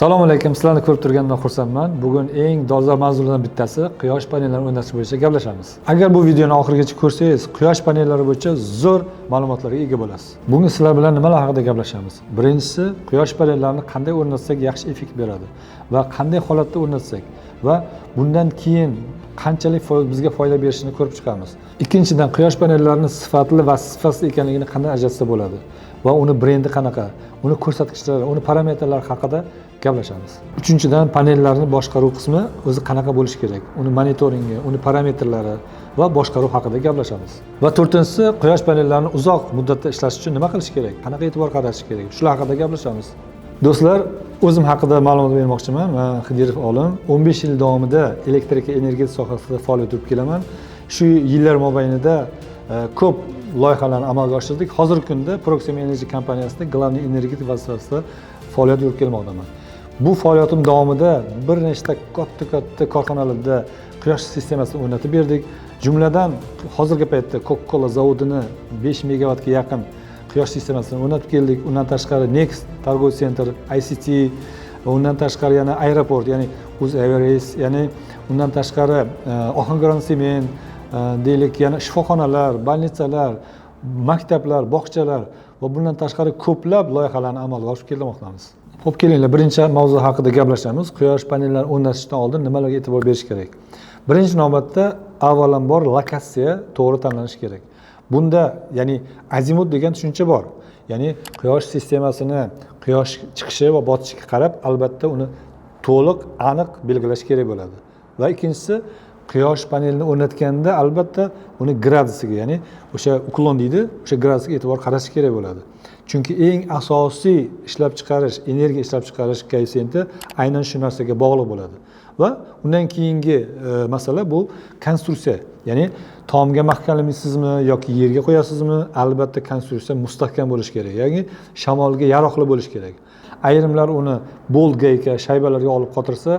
Assalomu alaykum. Sizlarni ko'rib turganimdan xursandman. Bugun eng dolzarb mavzulardan bittasi quyosh panellarini o'rnatish bo'yicha gaplashamiz. Agar bu videoni oxirigacha ko'rsangiz, quyosh panellari bo'yicha zo'r ma'lumotlarga ega bo'lasiz. Bugun sizlar bilan nimalar haqida gaplashamiz? Birinchisi, quyosh panellarini qanday o'rnatsak yaxshi effekt beradi va qanday holatda o'rnatsak va bundan keyin qanchalik bizga foyda berishini ko'rib chiqamiz. Ikkinchidan, quyosh panellarini sifatli va sifatsiz ekanligini qanday ajratsa bo'ladi va uni brendi qanaqa, uni ko'rsatkichlari, uni parametrlari haqida gaplashamiz. Uchinchidan, panellarni boshqaruv qismi o'zi qanaqa bo'lishi kerak, uni monitoringi, uni parametrlari va boshqaruv haqida gaplashamiz. Va to'rtinchisi, quyosh panellarini uzoq muddatda ishlash uchun nima qilish kerak, qanaqa e'tibor qaratish kerak, shular haqida gaplashamiz. Do'stlar, o'zim haqida ma'lumot bermoqchiman. Men Xidirov Olim, 15 yil davomida elektrika energetika sohasida faoliyat yuritib kelaman. Shu yillar mobaynida ko'p loyihalarni amalga oshirdik. Hozirgi kunda Proxima Energy kompaniyasida главный energetik vazifasida faoliyat yuritib kelmoqdaman. Bu faoliyatim davomida bir nechta katta korxonalarda quyosh sistemasini o'rnatib berdik. Jumladan hozirgi paytda Coca-Cola zavodini 5 megavatga yaqin quyosh sistemasini o'rnatib keldik. Undan tashqari Next Targoviy Center, ICT va undan tashqari yana aeroport, ya'ni UzAirways, ya'ni undan tashqari Ohangaron Sement, deylik yana shifoxonalar, bolnitsalar, maktablar, bog'chalar va bundan tashqari ko'plab loyihalarni amalga oshirib kelmoqdamiz. Xo'p, kelinglar, birinchi mavzu haqida gaplashamiz. Quyosh panellarini o'rnatishdan oldin nimalarga e'tibor berish kerak? Birinchi navbatda avvalambor lokatsiya to'g'ri tanlanishi kerak. Bunda ya'ni azimut degan tushuncha bor. Ya'ni quyosh sistemasini quyosh chiqishi va botishiga qarab albatta uni to'liq, aniq belgilash kerak bo'ladi. Va ikkinchisi, quyosh panelini o'rnatganda albatta uni gradusiga, ya'ni o'sha uklon deydi, o'sha gradusiga e'tibor qaratish kerak bo'ladi. Chunki eng asosiy ishlab chiqarish, energiya ishlab chiqarish koeffitsiyenti aynan shu narsaga bog'liq bo'ladi. Va undan keyingi masala bu konstruksiya. Ya'ni tomga mahkamlamaysizmi yoki yerga qo'yasizmi? Albatta konstruksiya mustahkam bo'lishi kerak. Ya'ni shamolga yaroqli bo'lishi kerak. Ayrimlar uni bolt gayka, shaybalarga olib qotirsa,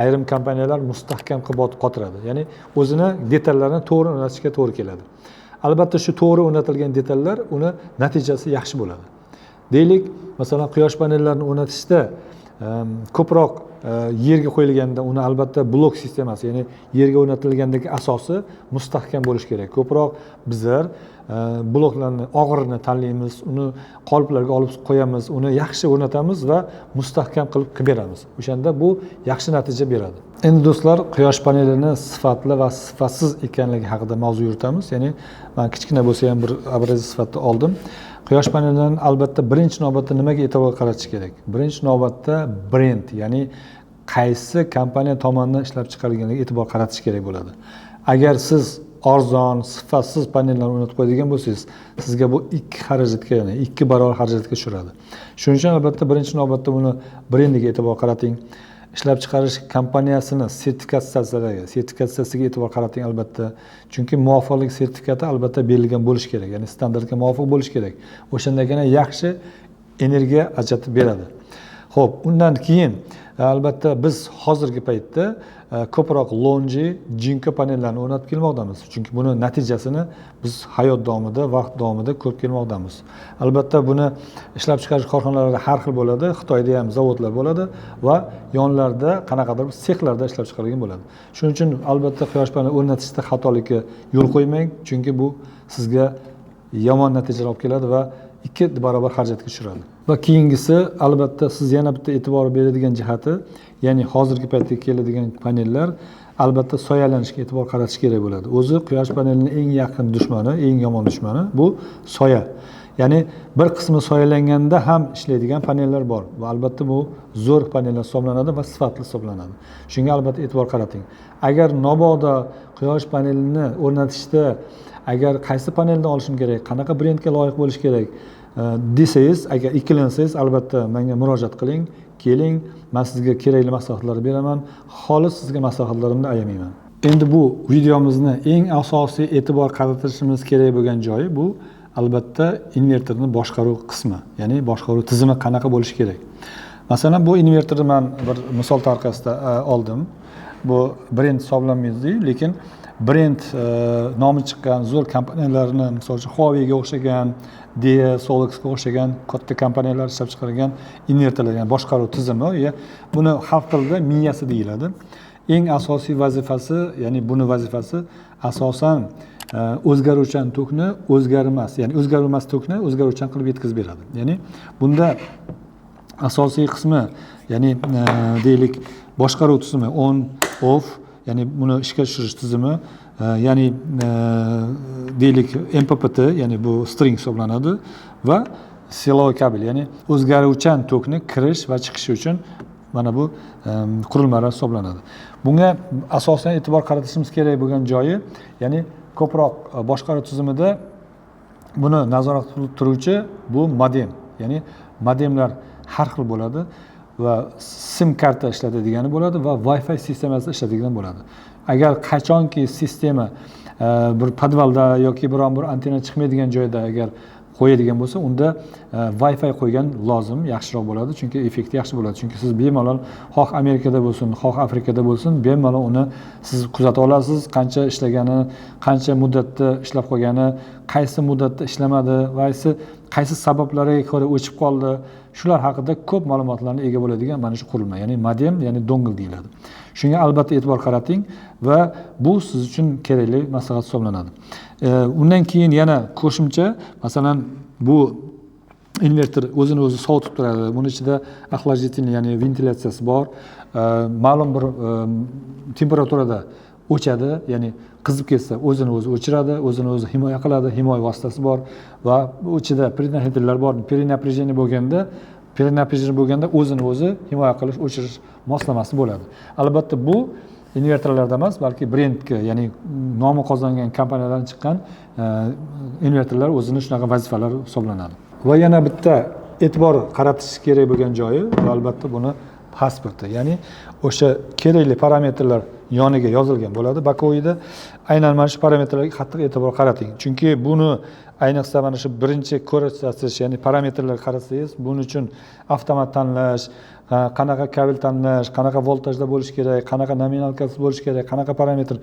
ayrim kompaniyalar mustahkam qilib qotiradi. Ya'ni o'zini detallarini to'g'ri o'rnatishga to'g'ri keladi. Albatta shu to'g'ri o'rnatilgan detallar uni natijasi yaxshi bo'ladi. Deylik, masalan, quyosh panellarini o'rnatishda ko'proq yerga qo'yilganda uni albatta blok sistemasi, ya'ni yerga o'rnatilgandagi asosi mustahkam bo'lishi kerak. Ko'proq bizlar bloklarni og'irini tanlaymiz, uni qoliplarga olib qo'yamiz, uni yaxshi o'rnatamiz va mustahkam qilib beramiz. O'shanda bu yaxshi natija beradi. Endi do'stlar, quyosh panelini sifatli va sifatsiz ekanligi haqida mavzu yuritamiz. Ya'ni men kichkina bo'lsa ham bir obraz sifatida oldim. Quyosh panellarining albatta birinchi navbatda nimaga e'tibor qaratish kerak? Birinchi navbatda brend, ya'ni qaysi kompaniya tomonidan ishlab chiqarilganiga e'tibor qaratish kerak bo'ladi. Agar siz arzon, sifatsiz panellarni o'rnatib qo'yadigan bo'lsangiz, sizga bu 2 xarajatga, ya'ni 2 barobar xarajatga tushiradi. Shuning uchun albatta birinchi navbatda buni brendiga e'tibor qarating. Ishlab chiqarish kompaniyasini sertifikatsiyasiga e'tibor qarating albatta. Chunki muvofiqlik sertifikati albatta berilgan bo'lishi kerak, ya'ni standartga muvofiq bo'lishi kerak. O'shandagina yaxshi energiya ajratib beradi. Xo'p, undan keyin albatta biz hozirgi paytda ko'proq lonji, jinka panellarni o'rnatib kelmoqdamiz. Chunki buni natijasini biz hayot davomida, vaqt davomida ko'rib kelmoqdamiz. Albatta buni ishlab chiqarish korxonalari har xil bo'ladi. Xitoyda ham zavodlar bo'ladi va yonlarida qanaqadir bir sexlarda ishlab chiqarilgan bo'ladi. Shuning uchun albatta quyosh paneli o'rnatishda xatolikka yo'l qo'ymang, chunki bu sizga yomon natijalar olib keladi va 2 barobar xarajatga tushiradi. Va keyingisi, albatta siz yana bitta e'tibor beradigan jihati, ya'ni hozirgi paytda keladigan panellar albatta soyalanishga e'tibor qaratish kerak bo'ladi. O'zi quyosh panelining eng yaqin dushmani, eng yomon dushmani bu soya. Ya'ni bir qismi soyalanganda ham ishlaydigan panellar bor va albatta bu zo'r panellar hisoblanadi va sifatli hisoblanadi. Shunga albatta e'tibor qarating. Agar mabodo quyosh panelini o'rnatishda agar qaysi panelni olishim kerak, qanaqa brendga loyiq bo'lish kerak desangiz, agar ikkilansangiz, albatta menga murojaat qiling, keling, men sizga kerakli maslahatlarni beraman. Xolis sizga maslahatlarimni ayamayman. Endi bu videomizni eng asosiy e'tibor qaratishimiz kerak bo'lgan joyi bu albatta invertorni boshqaruv qismi, ya'ni boshqaruv tizimi qanaqa bo'lishi kerak. Masalan, bu invertorni men bir misol tariqasida oldim. Bu brend hisoblanmaydi, lekin brend nomi chiqqan zo'r kompaniyalarni, misol uchun Huawei'ga o'xshagan, Dell, Solix'ga o'xshagan katta kompaniyalar ishlab chiqargan invertorlar, ya'ni boshqaruv tizimi, buni xalq tilida miyasi deyiladi. Eng asosiy vazifasi, ya'ni buni vazifasi asosan o'zgaruvchan tokni o'zgarmas tokni o'zgaruvchan qilib yetkazib beradi. Ya'ni bunda asosiy qismi, ya'ni deylik boshqaruv tizimi on, off, ya'ni buni ishga tushirish tizimi, ya'ni deylik MPPT, ya'ni bu string hisoblanadi va siloviy kabel, ya'ni o'zgaruvchan tokni kirish va chiqishi uchun mana bu qurilmalar hisoblanadi. Bunga asosan e'tibor qaratishimiz kerak bo'lgan joyi, ya'ni ko'proq boshqaruv tizimida buni nazorat qilib turuvchi bu modem, ya'ni modemlar har xil bo'ladi va sim karta ishlatadigani bo'ladi va Wi-Fi sistemasida ishlatadigan bo'ladi. Agar qachonki sistema bir podvalda yoki biron bir antena chiqmaydigan joyda agar qo'yadigan bo'lsa, unda Wi-Fi qo'ygan lozim, yaxshiroq bo'ladi, chunki effekti yaxshi bo'ladi. Chunki siz bemalol xoh Amerikada bo'lsin, xoh Afrikada bo'lsin, bemalol uni siz kuzata olasiz, qancha ishlagani, qancha muddatda ishlab qolgani, qaysi muddatda ishlamadi va qaysi sabablarga ko'ra o'chib qoldi. Shular haqida ko'p ma'lumotlarga ega bo'ladigan mana shu qurilma, ya'ni modem, ya'ni dongle deyiladi. Shunga albatta e'tibor qarating va bu siz uchun kerakli maslahat hisoblanadi. Undan keyin yana qo'shimcha, masalan, bu invertor o'zini o'zi sovutib turadi. Buning ichida охлаждительный, ya'ni ventilyatsiyasi bor. Ma'lum bir temperaturada o'chadi, ya'ni qizib ketsa o'zini o'zi o'chiradi, o'zini o'zi himoya qiladi, himoya vositasi bor va ichida prenapitrlar bor. Prenaprijeniya bo'lganda o'zini o'zi himoya qilish, o'chirish moslamasi bo'ladi. Albatta bu invertorlarda emas, balki brendga, ya'ni nomi qozongan kompaniyalardan chiqqan invertorlar o'zini shunaqa vazifalar hisoblanadi. Va yana bitta e'tibor qaratish kerak bo'lgan joyi, albatta buni pasporti, ya'ni o'sha kerakli parametrlar yoniga yozilgan bo'ladi. Bakovida aynan mana shu parametrlarga qattiq e'tibor qarating. Chunki buni ayniqsa mana shu birinchi ko'rsatish, ya'ni parametrlarga qarasangiz, buning uchun avtomat tanlash, qanaqa kabel tanlash, qanaqa voltajda bo'lish kerak, qanaqa nominalkasi bo'lish kerak, qanaqa parametr,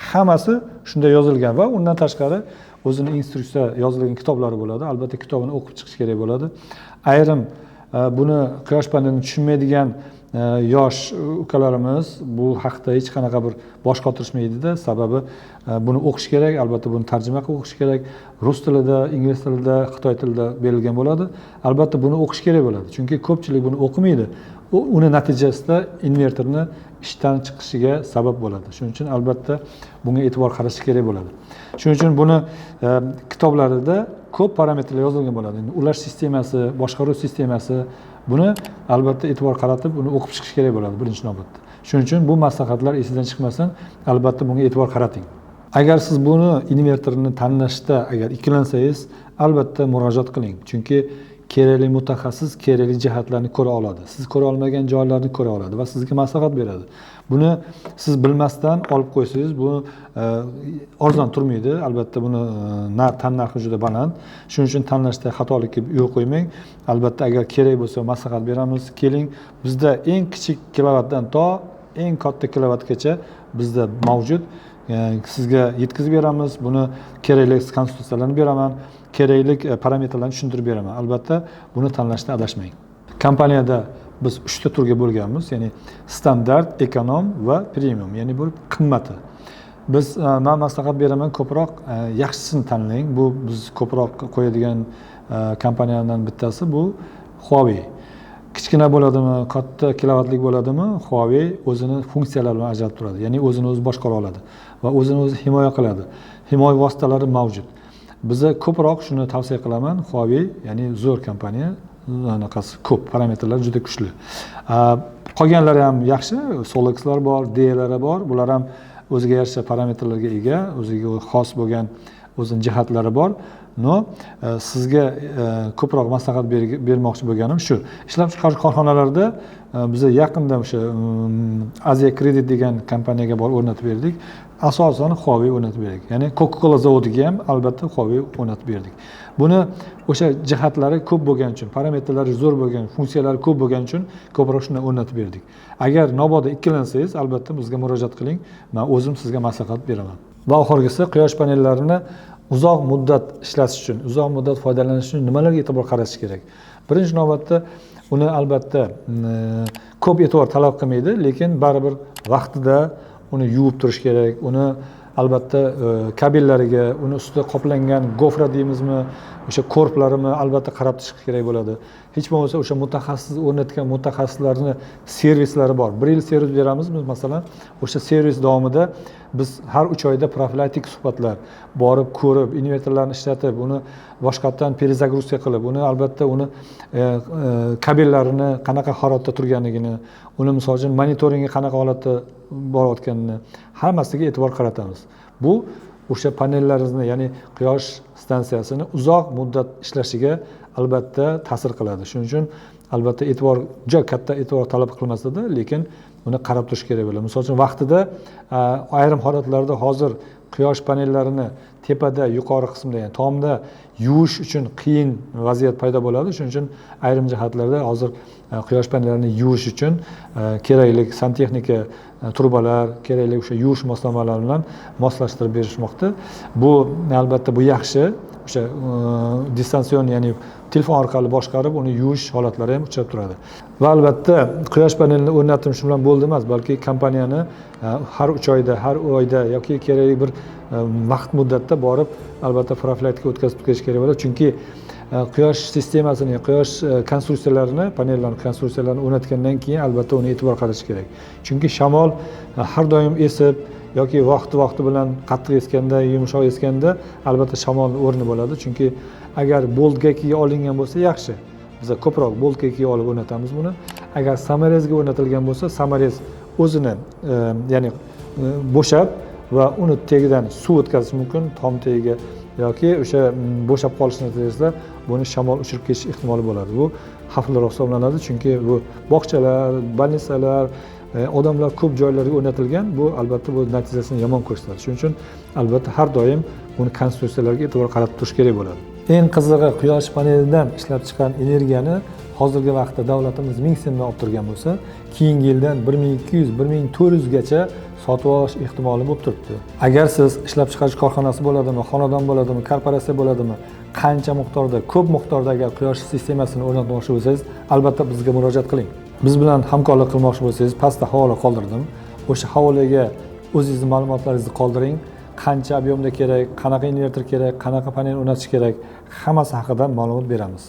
hammasi shunda yozilgan va undan tashqari o'zini instruksiya yozilgan kitoblari bo'ladi. Albatta kitobini o'qib chiqish kerak bo'ladi. Ayrim buni quyosh panelini tushunmaydigan yosh ukalarimiz bu haqda hech qanaqa bir bosh qotirishmaydi-da, sababi buni o'qish kerak, albatta buni tarjima qilib o'qish kerak. Rus tilida, ingliz tilida, xitoy tilida berilgan bo'ladi. Albatta buni o'qish kerak bo'ladi, chunki ko'pchilik buni o'qimaydi. Uni natijasida invertorni ishdan chiqishiga sabab bo'ladi. Shuning uchun albatta bunga e'tibor qaratish kerak bo'ladi. Shuning uchun buni kitoblarida ko'p parametrlar yozilgan bo'ladi. Ulash sistemasi, boshqaruv sistemasi, buni albatta e'tibor qaratib, uni o'qib chiqish kerak bo'ladi birinchi navbatda. Shuning uchun bu maslahatlar esidan chiqmasin, albatta bunga e'tibor qarating. Agar siz buni invertorni tanlashda agar ikkilansangiz, albatta murojaat qiling. Chunki kerakli mutaxassis kerakli jihatlarni ko'ra oladi. Siz ko'ra olmagan joylarni ko'ra oladi va sizga maslahat beradi. Buni siz bilmasdan olib qo'ysangiz, bu arzon turmaydi. Albatta buni narxi juda baland. Shuning uchun tanlashda xatolikka yo'l qo'ymang. Albatta agar kerak bo'lsa maslahat beramiz. Keling, bizda eng kichik kilovatdan to eng katta kilovatgacha bizda mavjud. Sizga yetkazib beramiz. Buni kerakli konsultatsiyalarni beraman. Kerakli parametrlarni tushuntirib beraman. Albatta buni tanlashda adashmang. Kompaniyada biz 3 ta turga bo'lganmiz, ya'ni standart, ekonom va premium, ya'ni bu qimmati. Biz men maslahat beraman, ko'proq yaxshisini tanlang. Bu biz ko'proq qo'yadigan kompaniyalardan bittasi bu Huawei. Kichkina bo'ladimi, katta kilovatlik bo'ladimi, Huawei o'zini funksiyalari bilan ajratib turadi. Ya'ni o'zini o'zi boshqara oladi va o'zini o'zi himoya qiladi. Himoya vositalari mavjud. Biza ko'proq shuni tavsiya qilaman, Huawei, ya'ni zo'r kompaniya, anaqasi ko'p, parametrlar juda kuchli. Qolganlari ham yaxshi, Solix'lar bor, Dell'lar bor, bular ham o'ziga yarasha parametrlarga ega, o'ziga xos bo'lgan o'zining jihatlari bor. No, sizga ko'proq maslahat bermoqchi bo'lganim shu. Ishlab chiqarish korxonalarida biza yaqinda o'sha Aziya Kredit degan kompaniyaga borib o'rnatib berdik. Asosan Huawei o'rnatib berdik. Ya'ni Coca-Cola zavodiga ham albatta Huawei o'rnatib berdik. Buni o'sha jihatlari ko'p bo'lgani uchun, parametrlari zo'r bo'lgan, funksiyalari ko'p bo'lgani uchun ko'proq shuni o'rnatib berdik. Agar mabodo ikkilansangiz, albatta bizga murojaat qiling. Men o'zim sizga maslahat beraman. Va oxirgisi quyosh panellarini uzoq muddat ishlatish uchun, uzoq muddat foydalanish uchun nimalarga e'tibor qaratish kerak? Birinchi navbatda uni albatta ko'p e'tibor talab qilmaydi, lekin baribir vaqtida uni yuvib turish kerak. Uni albatta kabellariga, uni ustida qoplangan gofra deymizmi, o'sha korplarini albatta qarab turish kerak bo'ladi. Hech bo'lmasa o'sha mutaxassis o'rnatgan mutaxassislarning servislari bor. 1 yil servis beramiz biz masalan. O'sha servis davomida biz har 3 oyda profilaktik suhbatlar borib ko'rib, invertorlarni ishlatib, uni boshqatdan перезагрузка qilib, uni albatta uni kabellarini qanaqa holatda turganligini, uni misol uchun monitoringi qanaqa holatda borayotganini hammasiga e'tibor qaratamiz. Bu o'sha panellaringizni, ya'ni quyosh stansiyasini uzoq muddat ishlashiga albatta ta'sir qiladi. Shuning uchun albatta e'tibor, juda katta e'tibor talab qilmasada, lekin uni qarab turish kerak bo'ladi. Misol uchun vaqtida ayrim holatlarda hozir quyosh panellarini tepada, yuqori qismda, ya'ni tomda yuvish uchun qiyin vaziyat paydo bo'ladi. Shuning uchun ayrim jihatlarda hozir quyosh panellarini yuvish uchun kerakli santexnika trubalar, kerakli o'sha yuvish moslamalari bilan moslashtirib berishmoqda. Bu albatta bu yaxshi. O'sha distansion, ya'ni telefon orqali boshqarib uni yuvish holatlari ham uchrab turadi. Va albatta quyosh panelini o'rnatim shu bilan bo'ldi emas, balki kompaniyani har 3 oyda, har oyda yoki kerakli bir vaqt muddatda borib albatta profilaktika o'tkazib kelish kerak bo'ladi. Chunki quyosh sistemasini, quyosh konstruksiyalarini, panellarning konstruksiyalarini o'rnatgandan keyin albatta uni e'tibor qaratish kerak. Chunki shamol har doim esib yoki vaqti bilan qattiq esganda, yumshoq esganda albatta shamolning o'rni bo'ladi. Chunki agar boltga olingan bo'lsa yaxshi. Biz ko'proq boltga olib o'rnatamiz buni. Agar samarezga o'rnatilgan bo'lsa, samarez o'zini ya'ni bo'shab va uni tagidan suv o'tkazish mumkin tom tagiga yoki o'sha bo'shab qolish natijasida buni shamol uchirib ketish ehtimoli bo'ladi. Bu xavfliroq hisoblanadi, chunki bu bog'chalar, больницаlar, odamlar ko'p joylarga o'rnatilgan, bu albatta bu natijasini yomon ko'rsatadi. Shuning uchun albatta har doim buni konstruksiyalarga e'tibor qaratib turish kerak bo'ladi. Eng qizig'i, quyosh panelidan ishlab chiqqan energiyani hozirgi vaqtda davlatimiz 1000 so'mdan olib turgan bo'lsa, keyingi yildan 1200-1400 gacha sotib olish ehtimoli bo'lib turibdi. Agar siz ishlab chiqarish korxonasi bo'ladimi, xonadon bo'ladimi, korporatsiya bo'ladimi, qancha miqdorda, ko'p miqdorda agar quyosh sistemasini o'rnatmoqchi bo'lsangiz, albatta bizga murojaat qiling. Biz bilan hamkorlik qilmoqchi bo'lsangiz, pastda havola qoldirdim. O'sha havolaga o'zingizning ma'lumotlaringizni qoldiring. Qancha ob'yomda kerak, qanaqa invertor kerak, qanaqa panel o'rnatish kerak, hammasi haqida ma'lumot beramiz.